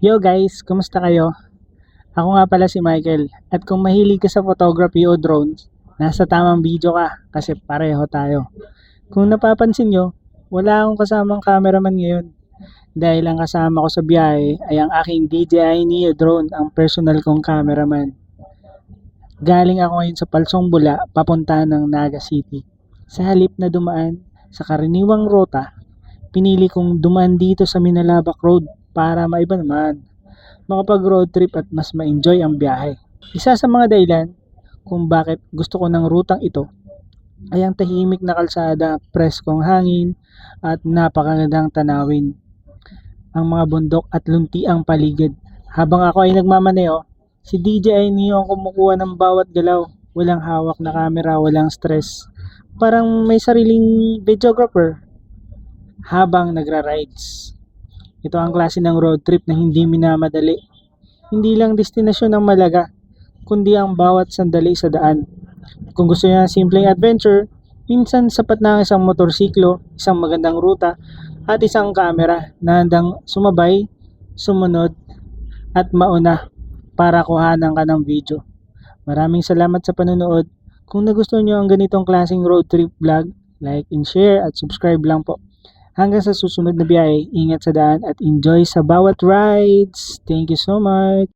Yo guys, kumusta kayo? Ako nga pala si Michael at kung mahilig ka sa photography o drones, nasa tamang video ka kasi pareho tayo. Kung napapansin nyo, wala akong kasamang cameraman ngayon dahil ang kasama ko sa biyahe ay ang aking DJI Neo drone, ang personal kong cameraman. Galing ako ngayon sa Palsong Bula papunta ng Naga City. Sa halip na dumaan sa karaniwang rota, pinili kong dumaan dito sa Minalabak Road para maiba naman makapag-road trip at mas ma-enjoy ang biyahe. Isa sa mga dahilan kung bakit gusto ko ng rutang ito ay ang tahimik na kalsada, preskong hangin at napakagandang tanawin. Ang mga bundok at lunti ang paligid. Habang ako ay nagmamaneo, si DJI Neo ang kumukuha ng bawat galaw. Walang hawak na camera, walang stress. Parang may sariling videographer habang nagra-rides. Ito ang klase ng road trip na hindi minamadali. Hindi lang destinasyon ang malaga, kundi ang bawat sandali sa daan. Kung gusto niya ng simpleng adventure, minsan sapat na ang isang motorsiklo, isang magandang ruta, at isang camera na handang sumabay, sumunod, at mauna para kuhanan ka ng video. Maraming salamat sa panonood. Kung nagustuhan niyo ang ganitong klaseng road trip vlog, like and share at subscribe lang po. Hanggang sa susunod na biyahe, ingat sa daan at enjoy sa bawat rides. Thank you so much.